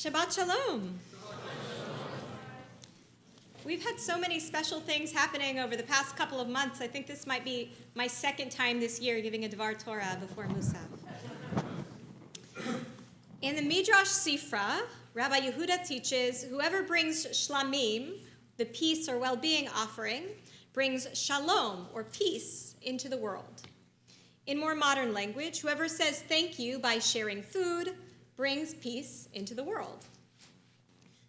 Shabbat Shalom. We've had so many special things happening over the past couple of months. I think this might be my second time this year giving a Dvar Torah before Musaf. In the Midrash Sifra, Rabbi Yehuda teaches, whoever brings shlamim, the peace or well-being offering, brings shalom, or peace, into the world. In more modern language, whoever says thank you by sharing food brings peace into the world.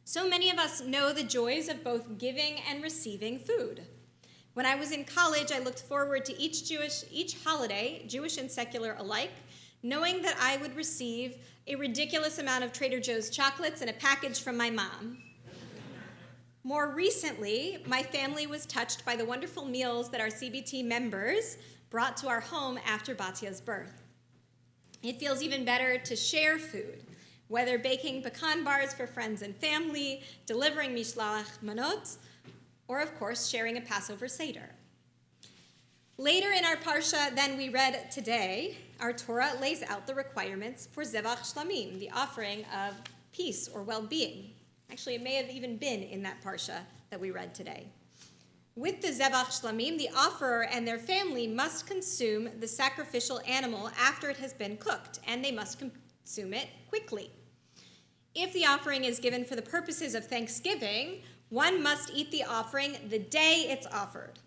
So many of us know the joys of both giving and receiving food. When I was in college, I looked forward to each holiday, Jewish and secular alike, knowing that I would receive a ridiculous amount of Trader Joe's chocolates and a package from my mom. More recently, my family was touched by the wonderful meals that our CBT members brought to our home after Batya's birth. It feels even better to share food, whether baking pecan bars for friends and family, delivering mishloach manot, or of course sharing a Passover Seder. Later in our Parsha than we read today, our Torah lays out the requirements for zevach shlamim, the offering of peace or well-being. Actually, it may have even been in that Parsha that we read today. With the zevach shlamim, the offerer and their family must consume the sacrificial animal after it has been cooked, and they must consume it quickly. If the offering is given for the purposes of Thanksgiving, one must eat the offering the day it's offered.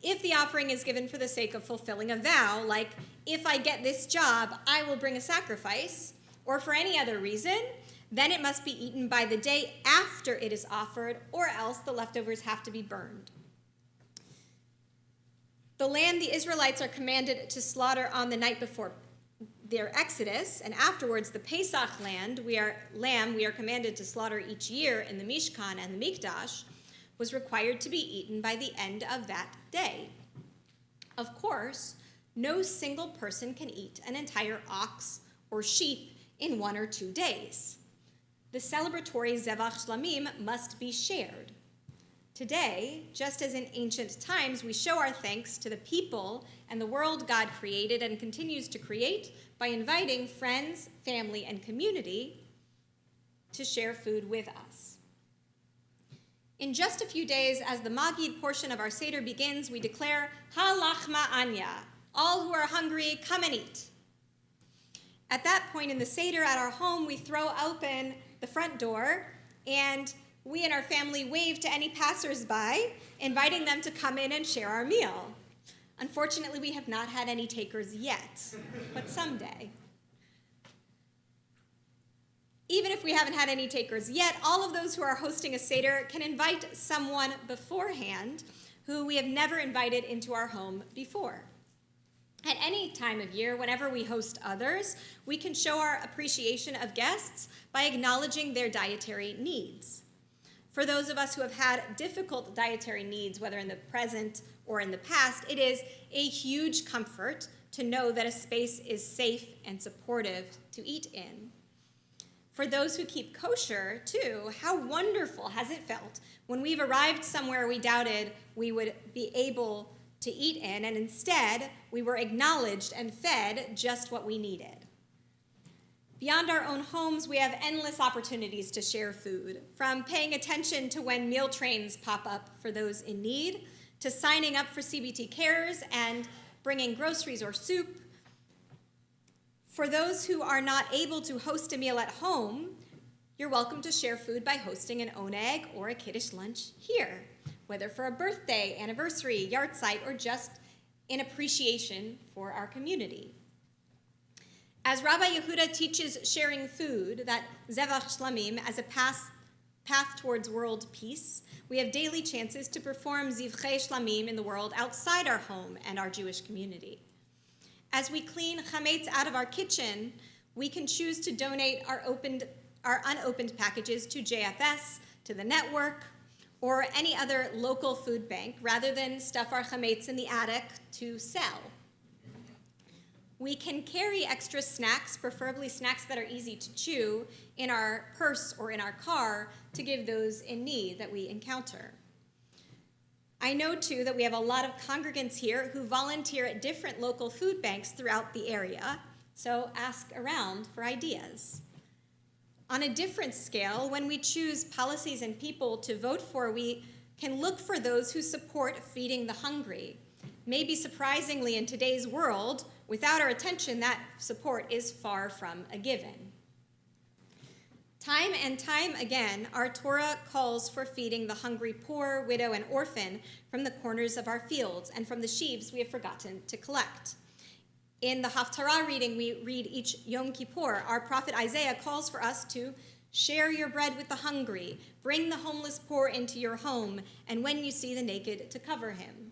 If the offering is given for the sake of fulfilling a vow, like, if I get this job, I will bring a sacrifice, or for any other reason, then it must be eaten by the day after it is offered, or else the leftovers have to be burned. The lamb the Israelites are commanded to slaughter on the night before their exodus, and afterwards the Pesach lamb we are commanded to slaughter each year in the Mishkan and the Mikdash, was required to be eaten by the end of that day. Of course, no single person can eat an entire ox or sheep in 1 or 2 days. The celebratory zevach shlamim must be shared. Today, just as in ancient times, we show our thanks to the people and the world God created and continues to create by inviting friends, family, and community to share food with us. In just a few days, as the Magid portion of our Seder begins, we declare, Halachma Anya, all who are hungry, come and eat. At that point in the Seder at our home, we throw open the front door, and we and our family wave to any passersby, inviting them to come in and share our meal. Unfortunately, we have not had any takers yet, but someday. Even if we haven't had any takers yet, all of those who are hosting a Seder can invite someone beforehand who we have never invited into our home before. At any time of year, whenever we host others, we can show our appreciation of guests by acknowledging their dietary needs. For those of us who have had difficult dietary needs, whether in the present or in the past, it is a huge comfort to know that a space is safe and supportive to eat in. For those who keep kosher, too, how wonderful has it felt when we've arrived somewhere we doubted we would be able to eat in, and instead we were acknowledged and fed just what we needed. Beyond our own homes, we have endless opportunities to share food, from paying attention to when meal trains pop up for those in need, to signing up for CBT Cares and bringing groceries or soup. For those who are not able to host a meal at home, you're welcome to share food by hosting an oneg or a kiddush lunch here, whether for a birthday, anniversary, yahrzeit, or just in appreciation for our community. As Rabbi Yehuda teaches sharing food, that zevach shlamim, as a path towards world peace, we have daily chances to perform zivchei shlamim in the world outside our home and our Jewish community. As we clean chametz out of our kitchen, we can choose to donate our unopened packages to JFS, to the network, or any other local food bank, rather than stuff our chametz in the attic to sell. We can carry extra snacks, preferably snacks that are easy to chew, in our purse or in our car to give those in need that we encounter. I know, too, that we have a lot of congregants here who volunteer at different local food banks throughout the area, so ask around for ideas. On a different scale, when we choose policies and people to vote for, we can look for those who support feeding the hungry. Maybe surprisingly in today's world, without our attention, that support is far from a given. Time and time again, our Torah calls for feeding the hungry poor, widow, and orphan from the corners of our fields and from the sheaves we have forgotten to collect. In the Haftarah reading we read each Yom Kippur, our prophet Isaiah calls for us to share your bread with the hungry, bring the homeless poor into your home, and when you see the naked, to cover him.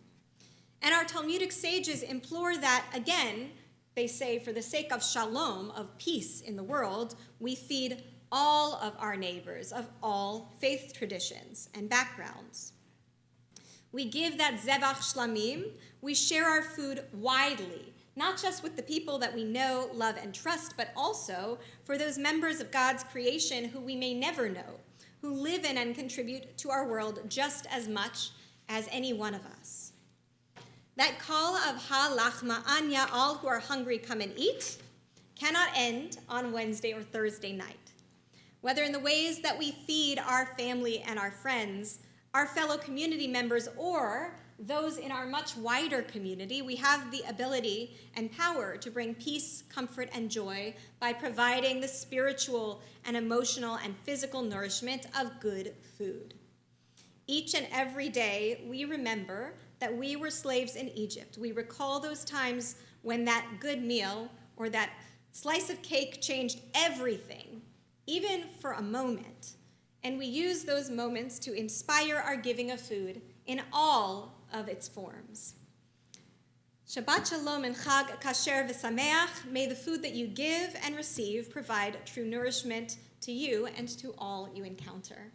And our Talmudic sages implore that, again, they say, for the sake of shalom, of peace in the world, we feed all of our neighbors of all faith traditions and backgrounds. We give that zevach shlamim, we share our food widely, not just with the people that we know, love, and trust, but also for those members of God's creation who we may never know, who live in and contribute to our world just as much as any one of us. That call of ha-lachma anya, all who are hungry come and eat, cannot end on Wednesday or Thursday night. Whether in the ways that we feed our family and our friends, our fellow community members, or those in our much wider community, we have the ability and power to bring peace, comfort, and joy by providing the spiritual and emotional and physical nourishment of good food. Each and every day, we remember that we were slaves in Egypt. We recall those times when that good meal or that slice of cake changed everything, even for a moment. And we use those moments to inspire our giving of food in all of its forms. Shabbat Shalom and Chag Kasher V'Sameach. May the food that you give and receive provide true nourishment to you and to all you encounter.